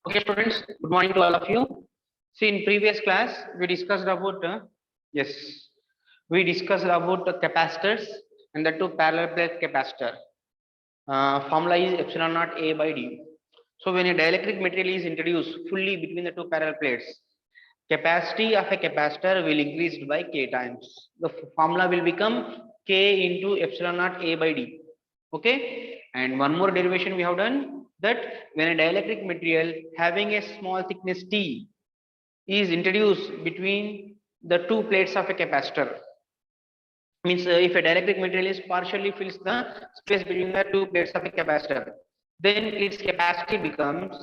Okay, students, good morning to all of you. See, in previous class, we discussed about, yes, we discussed about the capacitors and the two parallel plate capacitor. Formula is epsilon naught A by D. So, when a dielectric material is introduced fully between the two parallel plates, capacity of a capacitor will increase by K times. The formula will become K into epsilon naught A by D. Okay, and one more derivation we have done, that when a dielectric material having a small thickness T is introduced between the two plates of a capacitor, means if a dielectric material is partially fills the space between the two plates of a capacitor, then its capacity becomes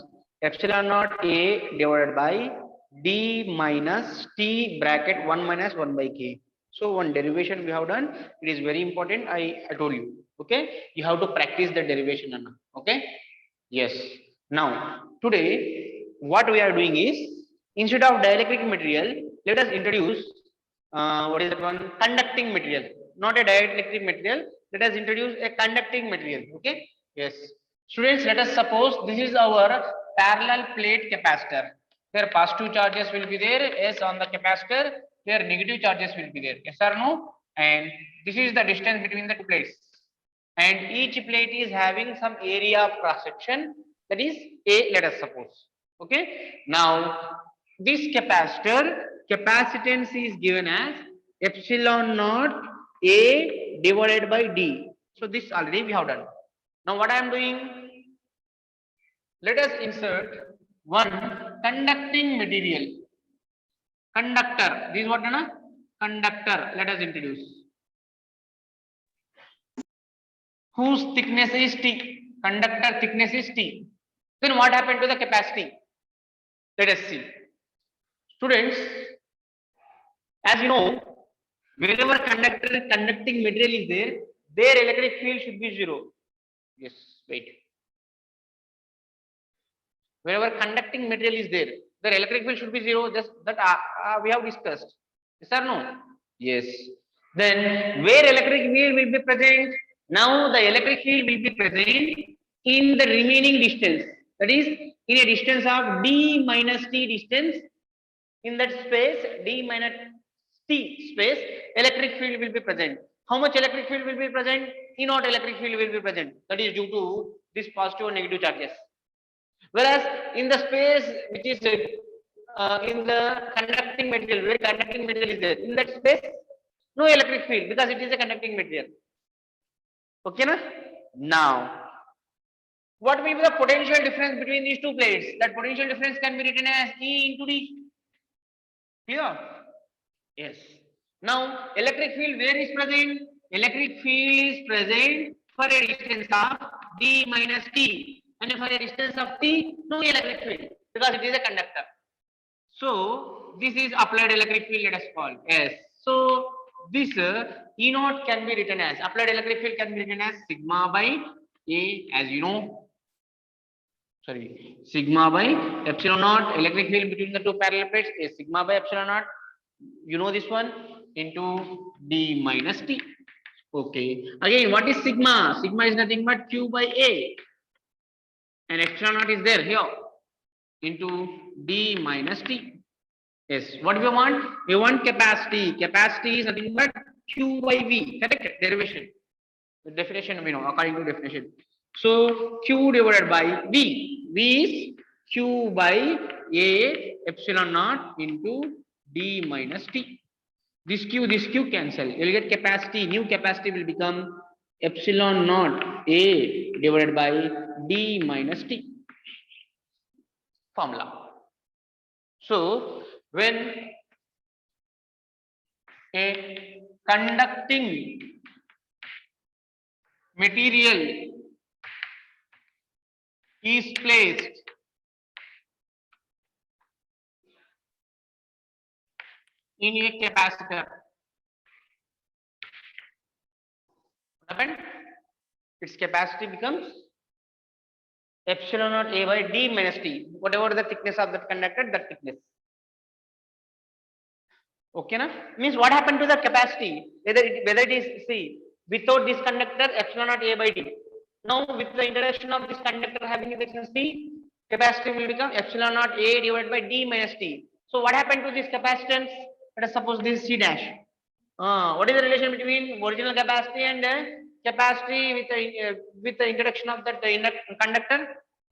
epsilon naught A divided by D minus T bracket 1 minus 1 by K. So one derivation we have done, it is very important. I told you. Okay, you have to practice the derivation. Okay, yes. Now today what we are doing is, instead of dielectric material, let us introduce what is that one, conducting material, not a dielectric material. Let us introduce a conducting material. Okay, yes, students, let us suppose this is our parallel plate capacitor. Here positive charges will be there, yes, on the capacitor. Here negative charges will be there, yes or no. And this is the distance between the two plates, and each plate is having some area of cross section, that is A, let us suppose. Okay, now this capacitor capacitance is given as epsilon naught A divided by D. So this already we have done. Now what I am doing, let us insert one conducting material. Conductor, this is what, na? Conductor, let us introduce, whose thickness is T. Conductor thickness is T. Then what happened to the capacity? Let us see. Students, as you know, whenever conducting material is there, their electric field should be 0. Yes, wait. Whenever conducting material is there, their electric field should be 0. Just that we have discussed. Yes or no? Yes. Then where electric field will be present? Now the electric field will be present in the remaining distance. That is, in a distance of D minus T distance. In that space, D minus T space, electric field will be present. How much electric field will be present? E naught electric field will be present. That is due to this positive and negative charges. Whereas in the space which is in the conducting material, where conducting material is there, in that space, no electric field because it is a conducting material. Okay, na? Now, what will be the potential difference between these two plates? That potential difference can be written as E into D. Clear? Yes. Now, electric field where is present? Electric field is present for a distance of D minus T, and for a distance of T, no electric field because it is a conductor. So this is applied electric field, let us call. Yes. So this E naught can be written as, applied electric field can be written as sigma by A, as you know. Sorry, sigma by epsilon naught, electric field between the two parallel plates is sigma by epsilon naught. You know this one, into D minus T. Okay. Again, what is sigma? Sigma is nothing but Q by A. And epsilon naught is there here, into D minus T. Yes. What do we want? We want capacity. Capacity is nothing but Q by V. Correct? Derivation. The definition we know according to definition. So Q divided by V. V is Q by A epsilon naught into D minus T. This Q cancel. You will get capacity. New capacity will become epsilon naught A divided by D minus T. Formula. So when a conducting material is placed in a capacitor, what happened? Its capacity becomes epsilon naught A by D minus T, whatever the thickness of that conductor, that thickness. Okay, na? Means what happened to the capacity? Whether it is, see, without this conductor, epsilon naught A by D. Now with the introduction of this conductor having a thickness T, Capacity will become epsilon naught A divided by D minus T. So what happened to this capacitance? Let us suppose this is C dash. What is the relation between original capacity and capacity with the introduction of that conductor?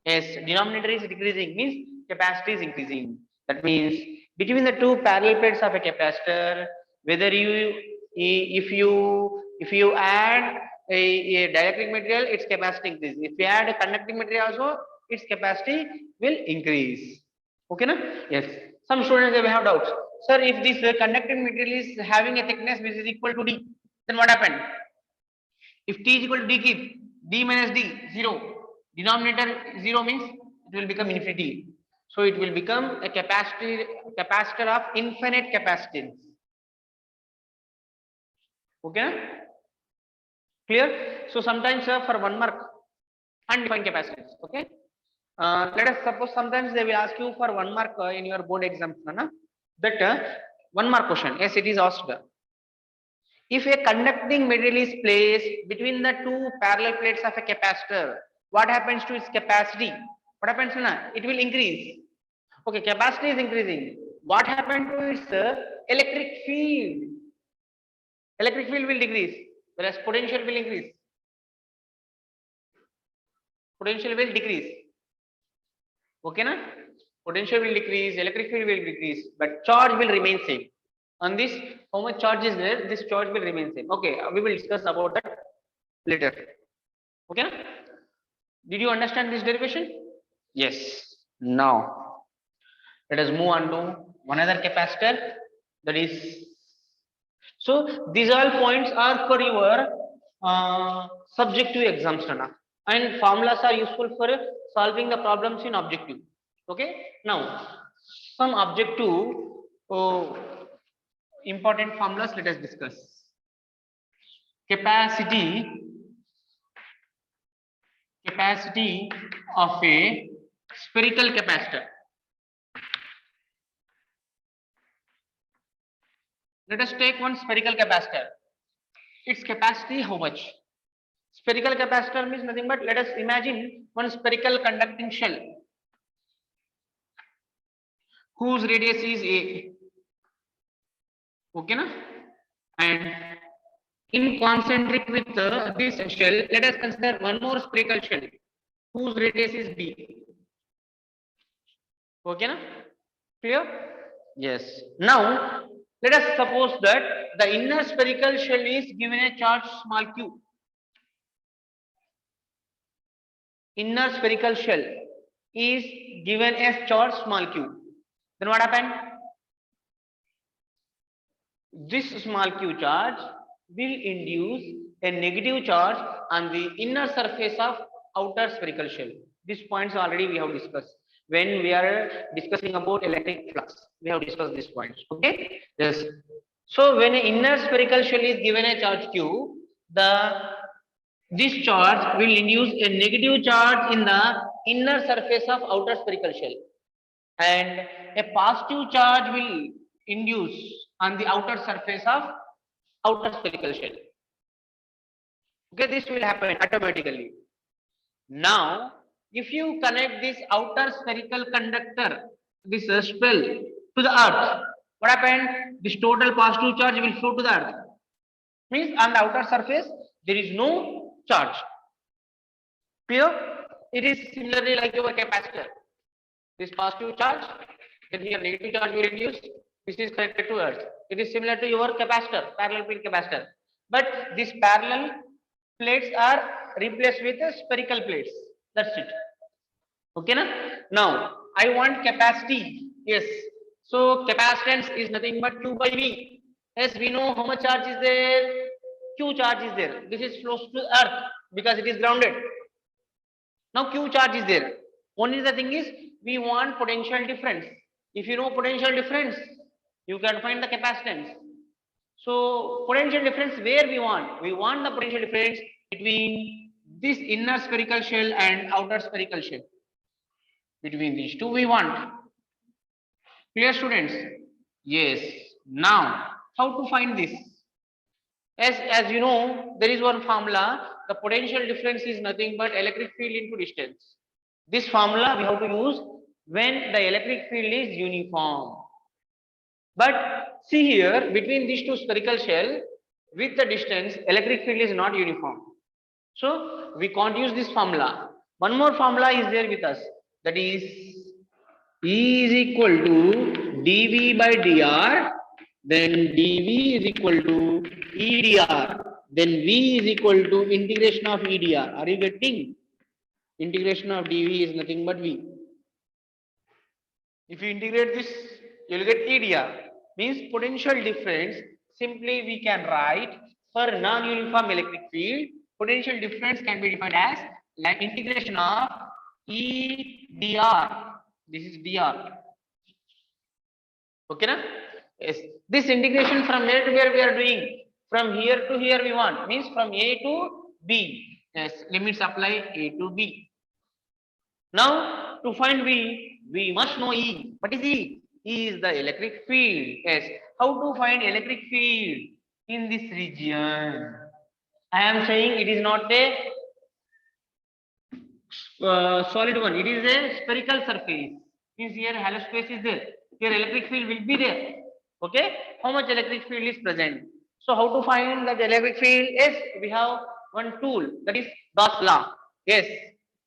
Yes, denominator is decreasing, means capacity is increasing. That means between the two parallel plates of a capacitor, whether if you add a dielectric material, its capacity increases. If you add a conducting material also, its capacity will increase. Okay, na? Yes. Some students they will have doubts. Sir, if this conducting material is having a thickness which is equal to D, then what happened? If T is equal to D, keep D minus D 0. Denominator 0 means it will become infinity. So it will become a capacitor of infinite capacitance. Okay, na? Clear? So sometimes for 1 mark, undefined capacitance. Okay. Let us suppose sometimes they will ask you for 1 mark in your board exam, that 1 mark question. Yes, it is asked. If a conducting material is placed between the two parallel plates of a capacitor, what happens to its capacity? What happens? It will increase. Okay, capacity is increasing. What happened to its electric field? Electric field will decrease, whereas potential will increase. Potential will decrease. Okay, na? Potential will decrease, electric field will decrease, but charge will remain same. On this, how much charge is there? This charge will remain same. Okay, we will discuss about that later. Okay, na? Did you understand this derivation? Yes. Now, let us move on to one other capacitor. That is, so these all points are for your subjective exams, and formulas are useful for solving the problems in objective. Okay. Now, some objective important formulas let us discuss. Capacity of a spherical capacitor. Let us take one spherical capacitor. Its capacity how much? Spherical capacitor means nothing but, let us imagine one spherical conducting shell whose radius is A. Okay, na? And in concentric with this shell, let us consider one more spherical shell whose radius is B. Okay, na? Clear? Yes. Now, let us suppose that the inner spherical shell is given a charge small q. Inner spherical shell is given as charge small q. Then what happened? This small q charge will induce a negative charge on the inner surface of outer spherical shell. These points already we have discussed when we are discussing about electric flux. We have discussed these points. Okay. Yes. So when an inner spherical shell is given a charge q, this charge will induce a negative charge in the inner surface of outer spherical shell, and a positive charge will induce on the outer surface of outer spherical shell. Okay, this will happen automatically. Now, if you connect this outer spherical conductor, this spell, to the earth, what happened? This total positive charge will flow to the earth. Means on the outer surface there is no charge. Clear? It is similarly like your capacitor. This positive charge, then here negative charge will reduce. This is connected to earth. It is similar to your capacitor, parallel plate capacitor. But these parallel plates are replaced with spherical plates. That's it. Okay, na? Now I want capacity. Yes. So capacitance is nothing but Q by V. As we know how much charge is there, Q charge is there. This is close to earth because it is grounded. Now Q charge is there. Only the thing is we want potential difference. If you know potential difference, you can find the capacitance. So potential difference where we want? We want the potential difference between this inner spherical shell and outer spherical shell. Between these two we want. Clear, students? Yes. Now, how to find this? As you know, there is one formula. The potential difference is nothing but electric field into distance. This formula we have to use when the electric field is uniform. But see here, between these two spherical shell, with the distance, electric field is not uniform. So we can't use this formula. One more formula is there with us. That is E is equal to dV by dr. Then dV is equal to EdR. Then V is equal to integration of EdR. Are you getting? Integration of dV is nothing but V. If you integrate this, you will get EdR. Means potential difference. Simply we can write for non-uniform electric field, potential difference can be defined as like integration of EdR. This is dr. Okay, na? Yes. This integration from where to where we are doing? From here to here we want. Means from A to B. Yes. Limits apply A to B. Now to find V, we must know E. What is E? E is the electric field. Yes. How to find electric field in this region? I am saying it is not a solid one. It is a spherical surface. Means here hollow space is there. Here electric field will be there. Okay. How much electric field is present? So how to find that electric field? Yes, we have one tool, that is Gauss law. Yes.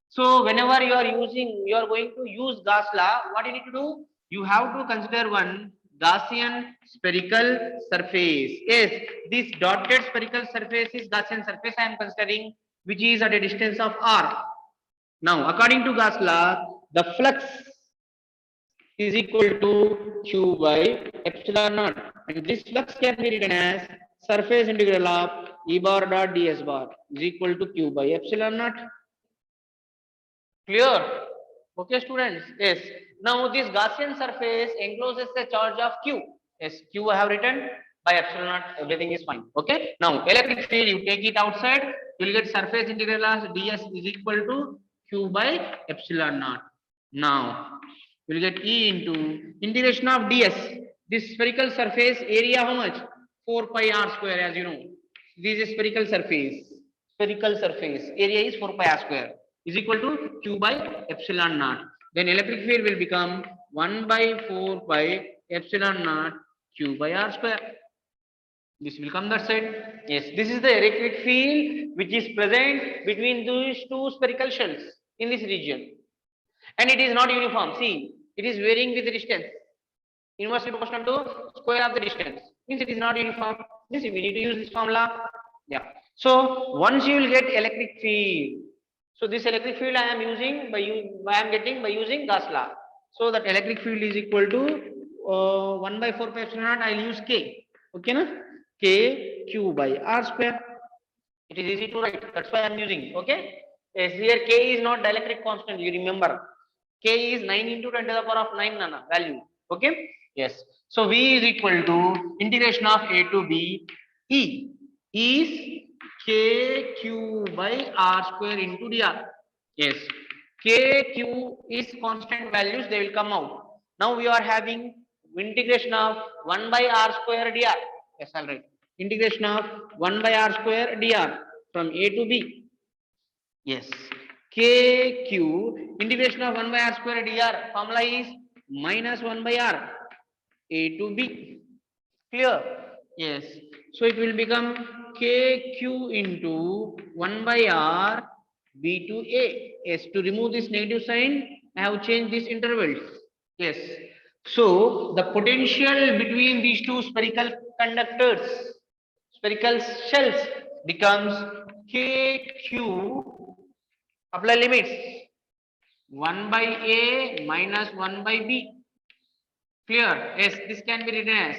So whenever you are going to use Gauss law, what you need to do? You have to consider one Gaussian spherical surface. Yes, this dotted spherical surface is Gaussian surface I am considering, which is at a distance of r. Now, according to Gauss law, the flux is equal to Q by epsilon naught, and this flux can be written as surface integral of E bar dot ds bar is equal to Q by epsilon naught. Clear? Okay, students. Yes. Now this Gaussian surface encloses a charge of Q. Yes, Q I have written by epsilon naught. Everything is fine. Okay. Now electric field, you take it outside, you will get surface integral of ds is equal to Q by epsilon naught. Now you will get E into integration of ds. This spherical surface area how much? 4 pi r square, as you know. This is spherical surface. Spherical surface area is 4 pi r square is equal to Q by epsilon naught. Then electric field will become 1 by 4 pi epsilon naught Q by r square. This will come that side. Yes, this is the electric field which is present between these two spherical shells in this region. And it is not uniform. See, it is varying with the distance. Inversely proportional to square of the distance. Means it is not uniform. Means we need to use this formula. Yeah. So once you will get electric field. So this electric field I am using by using Gauss law. So that electric field is equal to 1 by 4 pi epsilon naught. I'll use K. Okay, na? K Q by R square. It is easy to write. That's why I'm using. Okay. Yes, here K is not dielectric constant. You remember. K is 9 into 10 to the power of 9 nana value. Okay. Yes. So V is equal to integration of A to B. E is K Q by R square into dr. Yes. K Q is constant values. They will come out. Now we are having integration of 1 by R square dr. Yes, all right. Integration of 1 by R square dr from A to B. Yes. K Q integration of 1 by R square dr formula is minus 1 by R A to B. Clear? Yes. So it will become KQ into 1 by R B to A. Yes. To remove this negative sign, I have changed these intervals. Yes. So the potential between these two spherical conductors, spherical shells, becomes KQ. Apply limits. 1 by A minus 1 by B. Clear? Yes, this can be written as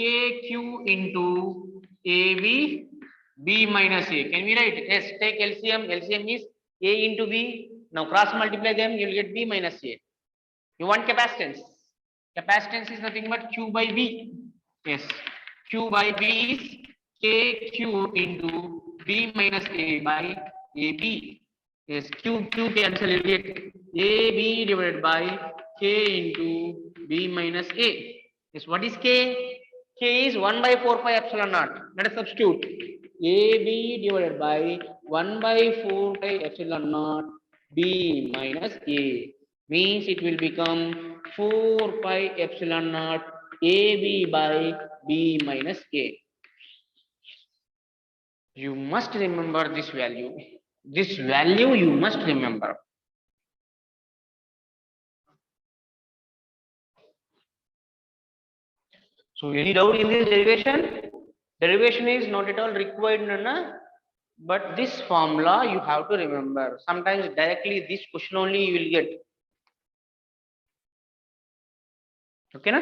KQ into AB, B minus A. Can we write? Yes, take LCM. LCM is A into B. Now cross multiply them, you will get B minus A. You want capacitance. Capacitance is nothing but Q by B. Yes, Q by B is KQ into B minus A by AB. Yes, Q cancel, you get AB divided by K into B minus A. Yes, what is K? K is 1 by 4 pi epsilon naught. Let us substitute. AB divided by 1 by 4 pi epsilon naught B minus A. Means it will become 4 pi epsilon naught AB by B minus A. You must remember this value. This value you must remember. So any doubt in this derivation? Derivation is not at all required, Nana. But this formula you have to remember. Sometimes directly this question only you will get. Okay, na?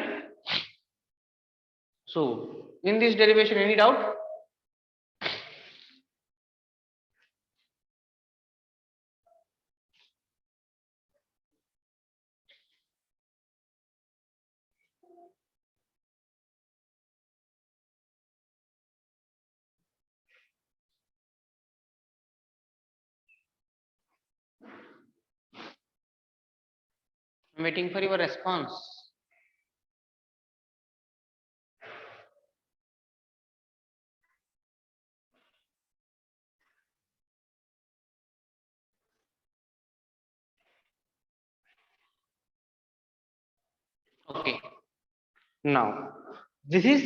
So in this derivation, any doubt? I'm waiting for your response. Okay. Now, this is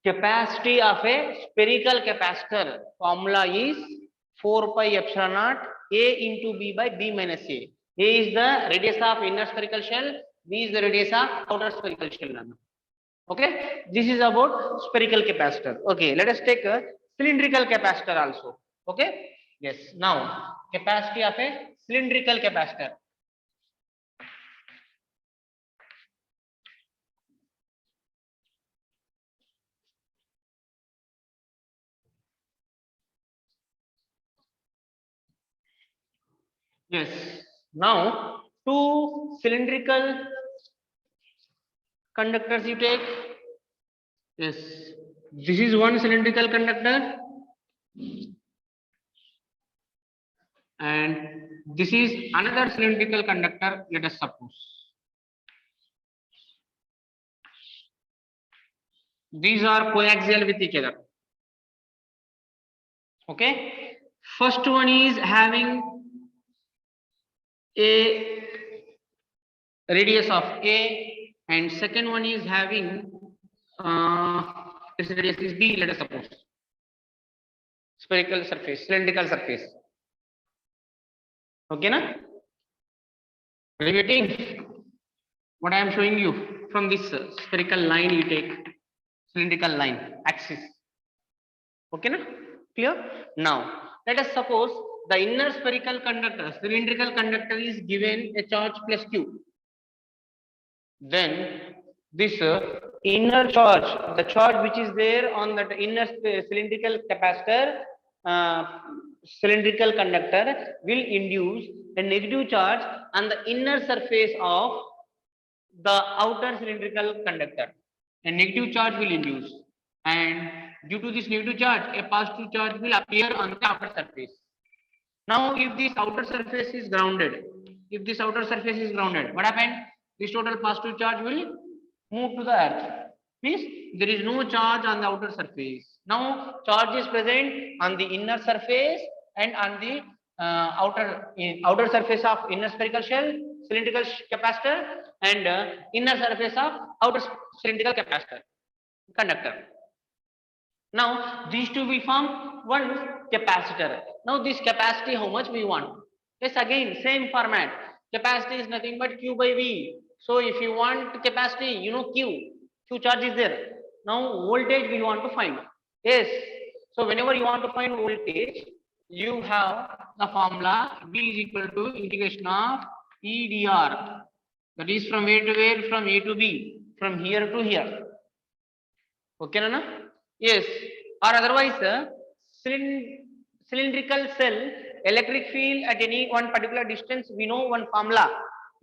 capacity of a spherical capacitor. Formula is 4 pi epsilon naught A into B by B minus A. A is the radius of inner spherical shell. B is the radius of outer spherical shell. Okay. This is about spherical capacitor. Okay. Let us take a cylindrical capacitor also. Okay. Yes. Now, capacity of a cylindrical capacitor. Yes. Now, two cylindrical conductors you take. Yes. This is one cylindrical conductor. And this is another cylindrical conductor, let us suppose. These are coaxial with each other. Okay. First one is having a radius of A, and second one is having its radius is B, let us suppose. Spherical surface, cylindrical surface. Okay, na? Are you getting what I am showing you? From this spherical line you take cylindrical line axis. Okay, na? Clear? Now, let us suppose the inner spherical conductor, cylindrical conductor is given a charge plus Q. Then this inner charge, the charge which is there on that inner cylindrical capacitor, cylindrical conductor will induce a negative charge on the inner surface of the outer cylindrical conductor. A negative charge will induce, and due to this negative charge, a positive charge will appear on the outer surface. Now, if this outer surface is grounded, what happened? This total positive charge will move to the earth. Means there is no charge on the outer surface. Now, charge is present on the inner surface and on the outer surface of inner spherical shell, cylindrical capacitor, and inner surface of outer cylindrical capacitor, conductor. Now, these two will form one capacitor. Now, this capacity, how much we want? Yes, again, same format. Capacity is nothing but Q by V. So, if you want capacity, you know Q charge is there. Now, voltage we want to find. Yes. So, whenever you want to find voltage, you have the formula V is equal to integration of EDR. That is from where to where? From A to B. From here to here. Okay, Nana? Yes, or otherwise, cylindrical cell, electric field at any one particular distance, we know one formula.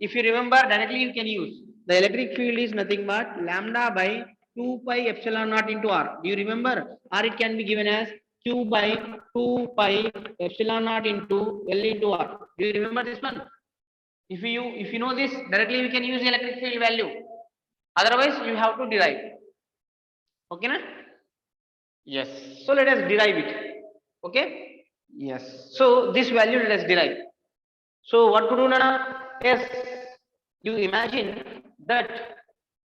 If you remember, directly you can use. The electric field is nothing but lambda by 2 pi epsilon naught into R. Do you remember? Or it can be given as Q by 2 pi epsilon naught into L into R. Do you remember this one? If you know this, directly we can use the electric field value. Otherwise, you have to derive. Okay, na? Yes. So let us derive it. Okay. Yes. So this value let us derive. So what to do, Nana? Yes, you imagine that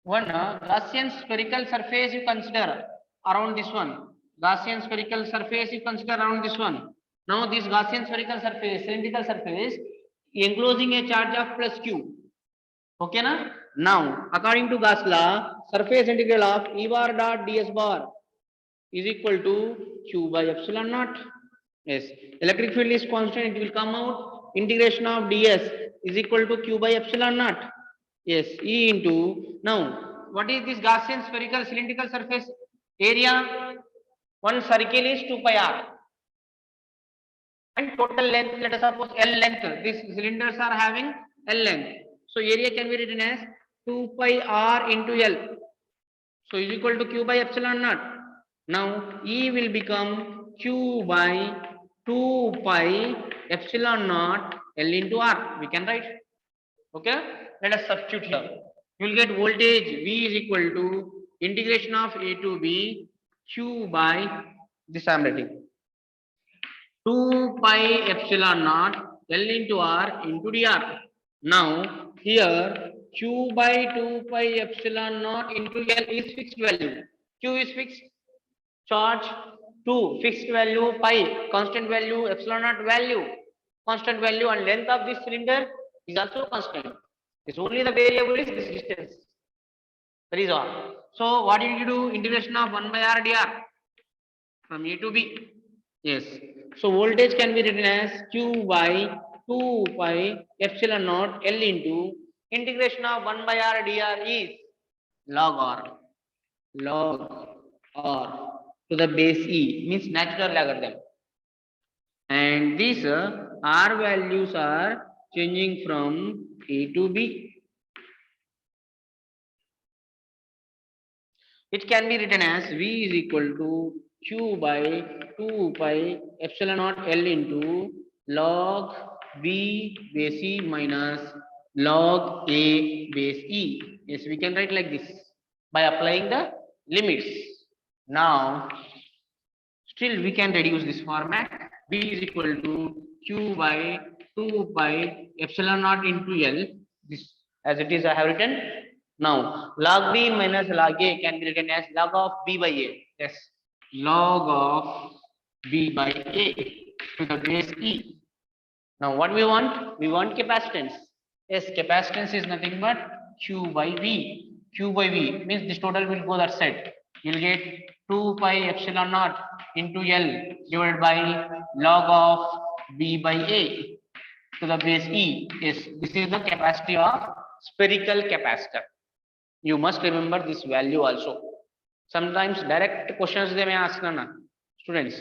one Gaussian spherical surface you consider around this one. Gaussian spherical surface you consider around this one. Now this Gaussian spherical surface, cylindrical surface, enclosing a charge of plus q. Okay, na? Now, according to Gauss law, surface integral of E bar dot ds bar is equal to q by epsilon naught. Yes, electric field is constant, it will come out. Integration of ds is equal to q by epsilon naught. Yes, E into, now, what is this Gaussian spherical cylindrical surface area? One circle is 2 pi r. And total length, let us suppose L length. These cylinders are having L length. So area can be written as 2 pi r into L. So is equal to q by epsilon naught. Now E will become q by 2 pi epsilon naught L into R. We can write. Okay. Let us substitute here. You will get voltage V is equal to integration of A to B q by this I am writing. 2 pi epsilon naught L into R into dr. Now here q by 2 pi epsilon naught into L is fixed value. Q is fixed, charge 2 fixed value, pi constant value, epsilon naught value constant value, and length of this cylinder is also constant. It's only the variable is this distance. That is all. So what did you do? Integration of 1 by r dr from A to B. Yes. So voltage can be written as q by 2 pi epsilon naught L into integration of 1 by r dr is log r. Log r to the base e, means natural logarithm. And these r values are changing from A to B. It can be written as V is equal to q by 2 pi epsilon naught L into log B base E minus log A base E. Yes, we can write like this by applying the limits. Now, still we can reduce this format. B is equal to q by 2 pi epsilon naught into L. This as it is I have written. Now, log B minus log A can be written as log of B by A. Yes, log of B by A to the base E. Now, what we want? We want capacitance. Yes, capacitance is nothing but Q by V. Q by V means this total will go that side. You'll get 2 pi epsilon naught into L divided by log of B by A to the base E. Yes, this is the capacity of spherical capacitor. You must remember this value also. Sometimes direct questions they may ask, na students.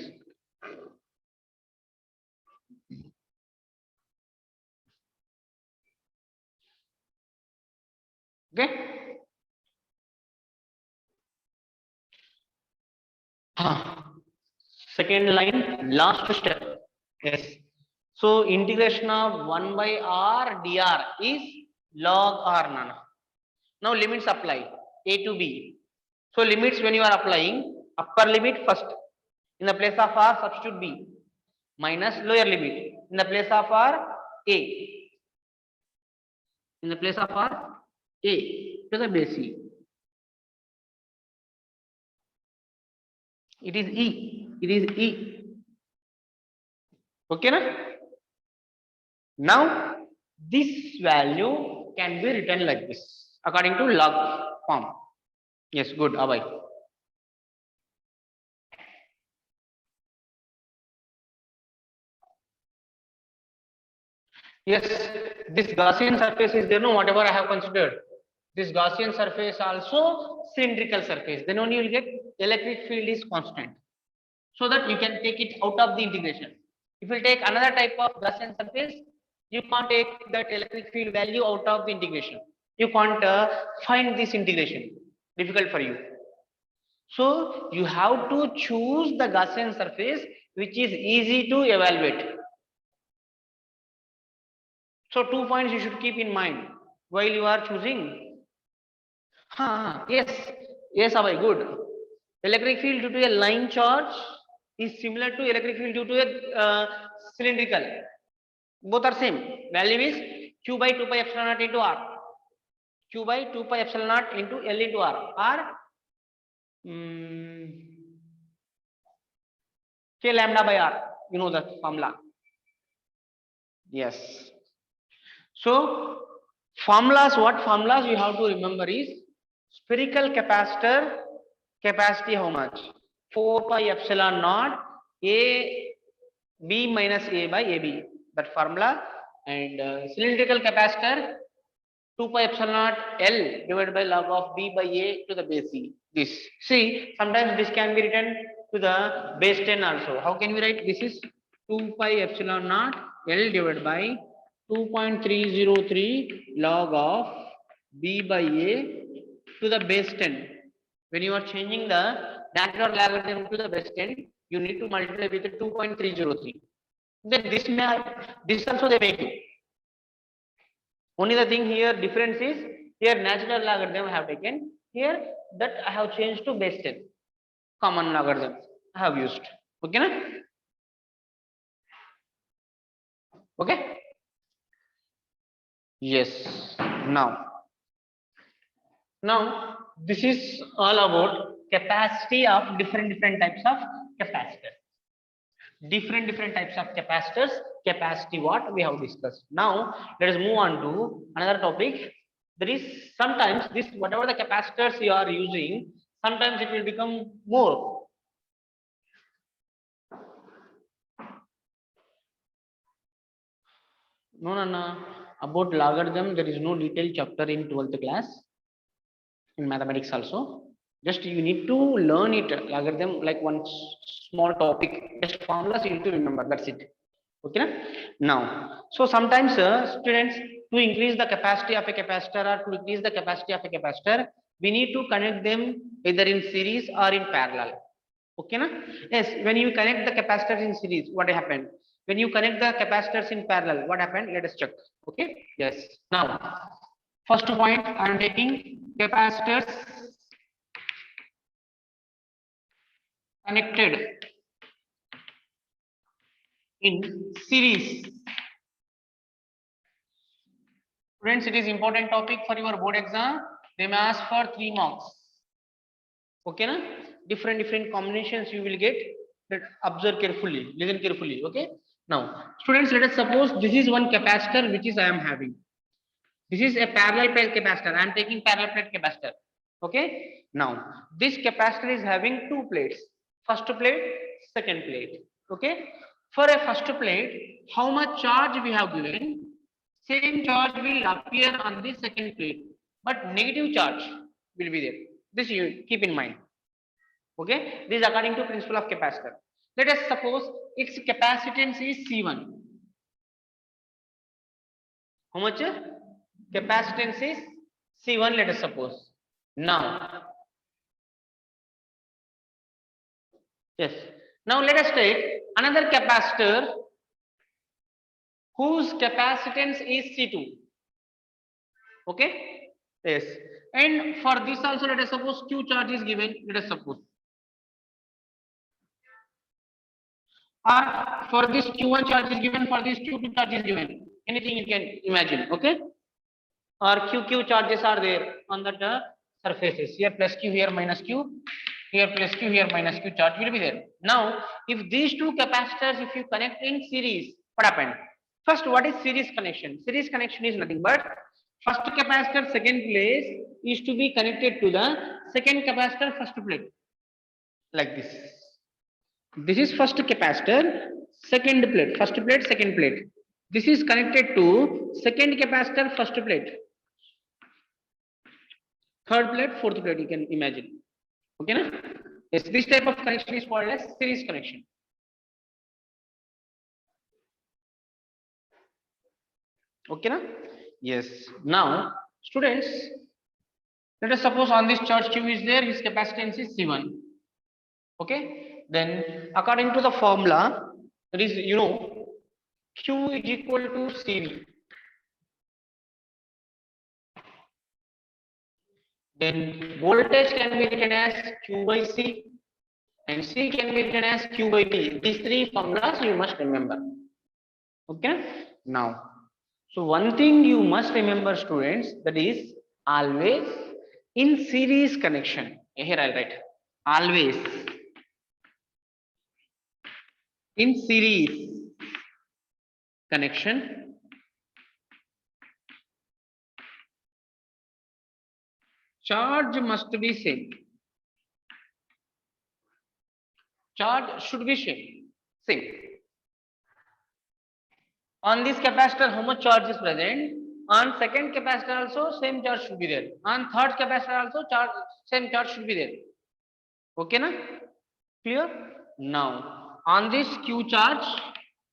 Okay. Second line, last step. Yes. So integration of 1 by r dr is log r, nana. Now limits apply A to B. So limits when you are applying, upper limit first. In the place of r, substitute B. Minus lower limit. In the place of r, A. In the place of r, A to the base E. It is E. It is E. Okay, na? Now, this value can be written like this, according to log form. Yes, good, Abhay. Yes, this Gaussian surface is there, no, whatever I have considered. This Gaussian surface also cylindrical surface. Then only you will get electric field is constant. So that you can take it out of the integration. If you take another type of Gaussian surface, you can't take that electric field value out of the integration. You can't find this integration. Difficult for you. So you have to choose the Gaussian surface which is easy to evaluate. So 2 points you should keep in mind while you are choosing. Yes, yes, Abhay, good. Electric field due to a line charge is similar to electric field due to a cylindrical. both are same. Value is q by 2 pi epsilon naught into r. Q by 2 pi epsilon naught into L into r. R k lambda by r. You know the formula. Yes. So formulas, what formulas you have to remember is spherical capacitor capacity how much? 4 pi epsilon naught a b minus a by ab. That formula. And cylindrical capacitor 2 pi epsilon naught L divided by log of b by a to the base c. This. See, sometimes this can be written to the base 10 also. How can we write? This is 2 pi epsilon naught L divided by 2.303 log of b by a to the base 10. When you are changing the natural logarithm to the base 10, you need to multiply with 2.303. Then this also they make you. Only the thing here difference is here natural logarithm I have taken, here that I have changed to base 10. Common logarithm I have used. Okay na? Okay? Yes. Now this is all about capacity of different types of capacitors. Different types of capacitors, capacity what we have discussed. Now let us move on to another topic. There is sometimes this whatever the capacitors you are using, sometimes it will become more. No. About logarithm, there is no detailed chapter in 12th class. In mathematics also. Just you need to learn it. Logarithm like one small topic. Just formulas you need to remember. That's it. Okay. Now, so sometimes students, to increase the capacity of a capacitor or to increase the capacity of a capacitor, we need to connect them either in series or in parallel. Okay na? Yes, when you connect the capacitors in series, what happened? When you connect the capacitors in parallel, what happened? Let us check. Okay. Yes. Now, first point I am taking capacitors connected in series. Friends, it is important topic for your board exam. They may ask for 3 marks. Okay na? Different combinations you will get. But observe carefully, listen carefully. Okay. Now, students, let us suppose this is one capacitor which is I am having. This is a parallel plate capacitor. I am taking parallel plate capacitor. Okay. Now, this capacitor is having 2 plates. First plate, second plate. Okay. For a first plate, how much charge we have given? Same charge will appear on the second plate, but negative charge will be there. This you keep in mind. Okay. This is according to principle of capacitor. Let us suppose its capacitance is C1. How much? Capacitance is C1, let us suppose. Now, yes. Now let us take another capacitor whose capacitance is C2. Okay. Yes. And for this also, let us suppose Q charge is given. Let us suppose. Or for this Q1 charge is given, for this Q2 charge is given. Anything you can imagine. Okay. Or QQ charges are there on that surfaces. Here plus Q, here minus Q, here plus Q, here minus Q charge will be there. Now, if these two capacitors, if you connect in series, what happened? First, what is series connection? Series connection is nothing but first capacitor second place is to be connected to the second capacitor first plate. Like this. This is first capacitor, second plate, first plate, second plate. This is connected to second capacitor, first plate. Third plate, fourth plate, you can imagine. Okay na? Yes, this type of connection is called as series connection. Okay na? Yes. Now, students, let us suppose on this charge Q is there, his capacitance is C1. Okay. Then, according to the formula, that is, you know, Q is equal to CV. Then voltage can be written as Q by C and C can be written as Q by B. These three formulas you must remember. Okay. Now, so one thing you must remember, students, that is always in series connection. Here I'll write always in series connection, charge must be same. Charge should be same. On this capacitor, how much charge is present? On second capacitor also same charge should be there. On third capacitor also same charge should be there. Okay, na? Clear? Now on this Q charge,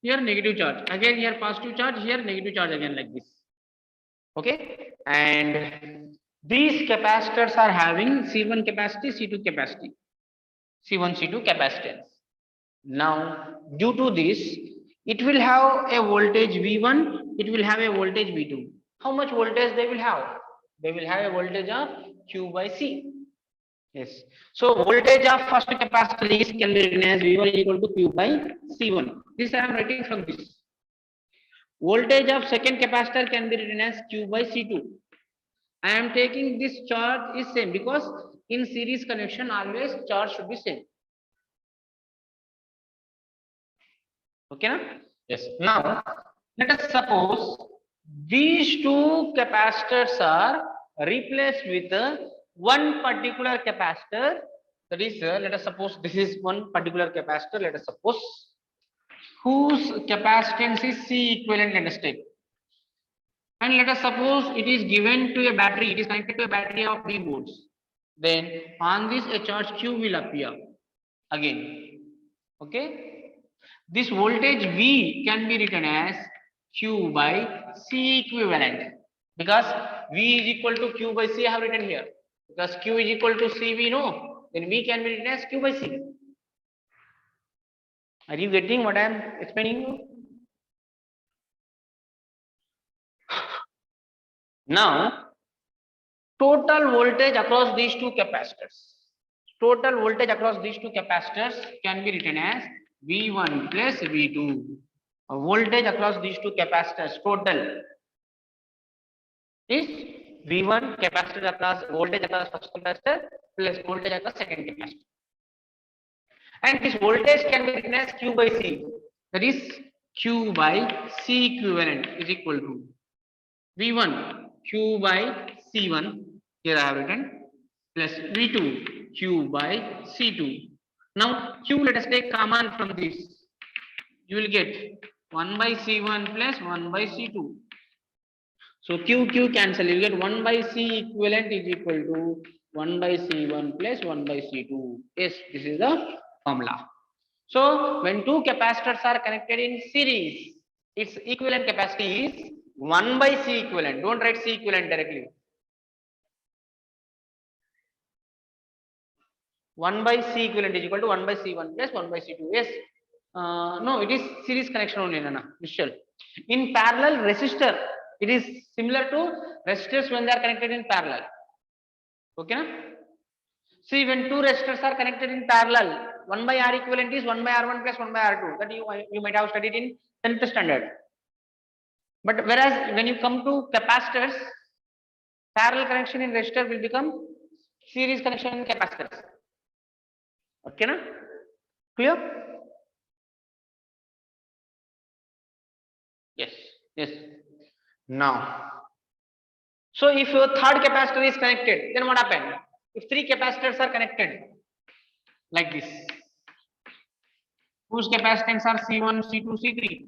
here negative charge, again here positive charge, here negative charge again, like this. Okay, and these capacitors are having C1 capacity, C2 capacity, C1, C2 capacitance. Now due to this, it will have a voltage V1, it will have a voltage V2. How much voltage they will have? They will have a voltage of Q by C. Yes. So voltage of first capacitor is can be written as V1 equal to Q by C1. This I am writing from this. Voltage of second capacitor can be written as Q by C2. I am taking this charge is same because in series connection always charge should be same. Okay, na? Yes. Now let us suppose these two capacitors are replaced with one particular capacitor. That is, let us suppose this is one particular capacitor. Let us suppose whose capacitance is C equivalent. Let us take, and let us suppose it is given to a battery. It is connected to a battery of 3 volts. Then on this a charge Q will appear again. Okay. This voltage V can be written as Q by C equivalent, because V is equal to Q by C I have written here, because Q is equal to C we know, then V can be written as Q by C. Are you getting what I am explaining you? Now total voltage across these two capacitors, can be written as V1 plus V2. Voltage across these two capacitors total is V1 capacitor across voltage across first capacitor plus voltage across second capacitor. And this voltage can be written as Q by C. That is Q by C equivalent is equal to V1 Q by C1. Here I have written plus V2 Q by C2. Now Q let us take common from this. You will get 1 by C1 plus 1 by C2. So Q cancel. You get 1 by C equivalent is equal to 1 by C1 plus 1 by C2. Yes, this is the formula. So when two capacitors are connected in series, its equivalent capacity is 1 by C equivalent. Don't write C equivalent directly. 1 by C equivalent is equal to 1 by C1 plus 1 by C2. Yes. No, it is series connection only, Nana. Michelle. In parallel resistor, it is similar to resistors when they are connected in parallel. Okay, na? See, when two resistors are connected in parallel, 1 by R equivalent is 1 by R1 plus 1 by R2. That you might have studied in 10th standard. But whereas when you come to capacitors, parallel connection in resistor will become series connection in capacitors. Okay, na? Clear? Yes. Yes. Now, so if your third capacitor is connected, then what happened? If three capacitors are connected like this, whose capacitance are C1, C2, C3,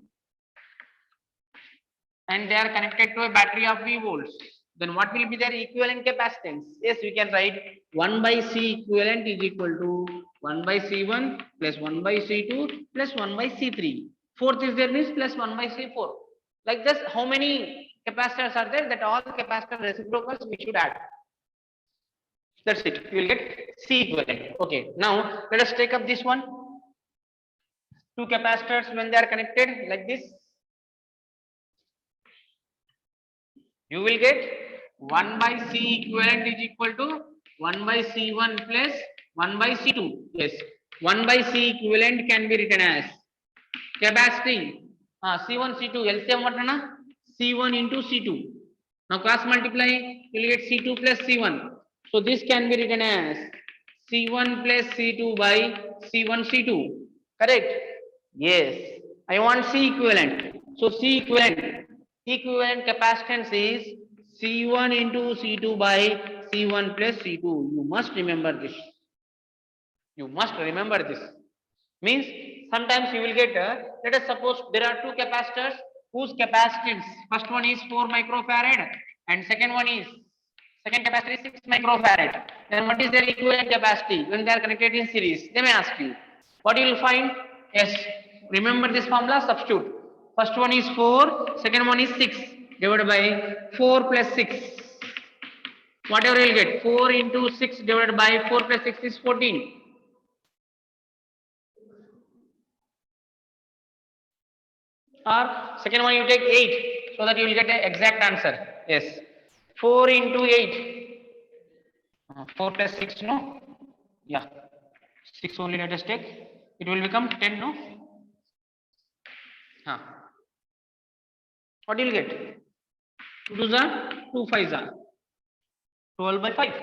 and they are connected to a battery of V volts, then what will be their equivalent capacitance? Yes, we can write 1 by C equivalent is equal to 1 by C1 plus 1 by C2 plus 1 by C3. Fourth is there means plus 1 by C4. Like this, how many capacitors are there? That all capacitor reciprocals we should add. That's it. We will get C equivalent. Okay. Now let us take up this one. Two capacitors when they are connected like this, you will get 1 by C equivalent is equal to 1 by C1 plus 1 by C2. Yes. 1 by C equivalent can be written as capacity C1 C2 LCM what na C1 into C2. Now cross multiply, you will get C2 plus C1. So this can be written as C1 plus C2 by C1 C2. Correct? Yes. I want C equivalent. So C equivalent capacitance is C1 into C2 by C1 plus C2. You must remember this. You must remember this. Means sometimes you will get, let us suppose there are two capacitors whose capacitance, first one is 4 microfarad and second capacitor is 6 microfarad. Then what is their equivalent capacity when they are connected in series? They may ask you. What you will find? Yes, remember this formula, substitute. First one is 4, second one is 6 divided by 4 plus 6. Whatever you will get, 4 into 6 divided by 4 plus 6 is 14. Or second one you take 8 so that you will get an exact answer. Yes, 4 into 8, 4 plus 6, no? Yeah, 6 only let us take. It will become 10, no? What do you get? 2 2s are 2 5s are 12 by 5.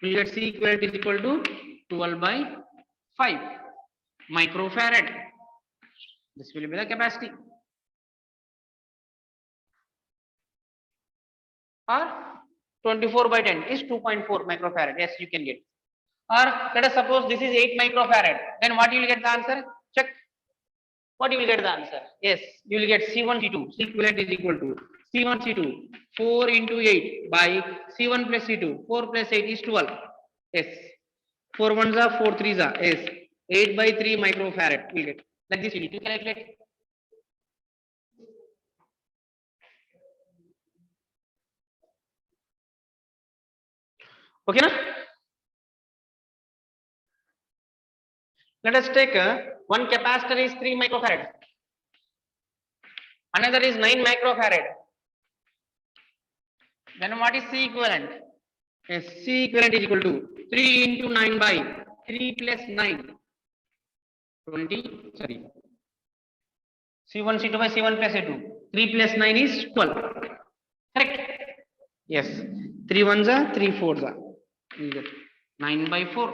You get C equivalent is equal to 12 by 5 microfarad. This will be the capacity. Or 24 by 10 is 2.4 microfarad. Yes, you can get. Or let us suppose this is 8 microfarad. Then what you will get the answer? Check. What you will get the answer? Yes, you will get C1 C2. C equivalent is equal to C1 C2 4 into 8 by C1 plus C2. 4 plus 8 is 12. Yes. 4 1s are 4 3s are. Yes. 8 by 3 microfarad. You will get. Like this you need to calculate. Okay, na? Let us take one capacitor is 3 microfarad. Another is 9 microfarad. Then what is C equivalent? Yes, C equivalent is equal to 3 into 9 by 3 plus 9. 20, sorry. C1 C2 by C1 plus A2. 3 plus 9 is 12. Correct? Yes. 3 1s are 3 4s are. You get 9 by 4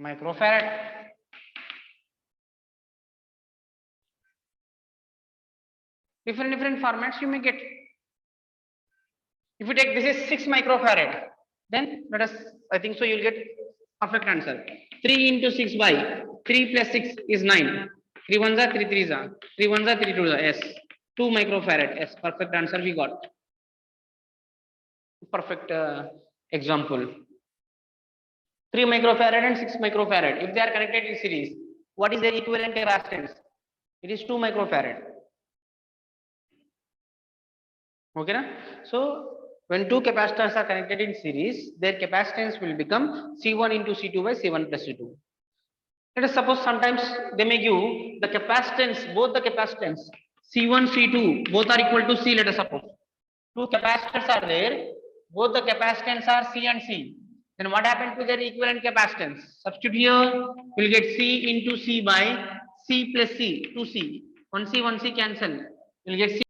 microfarad. Different formats you may get. If you take this is 6 microfarad, then let us, I think so, you'll get perfect answer. 3 into 6 by 3 plus 6 is 9. 3 1s are 3 3s are. 3 1s are 3 2s are. Yes. 2 microfarad. Yes, perfect answer we got. Perfect example. 3 microfarad and 6 microfarad. If they are connected in series, what is their equivalent capacitance? It is 2 microfarad. Okay, na? So when two capacitors are connected in series, their capacitance will become C1 into C2 by C1 plus C2. Let us suppose sometimes they may give the capacitance, both the capacitance C1, C2, both are equal to C, let us suppose. Two capacitors are there, both the capacitance are C and C. Then what happened to their equivalent capacitance? Substitute here, we will get C into C by C plus C, 2C. 1C, 1C cancel. We will get C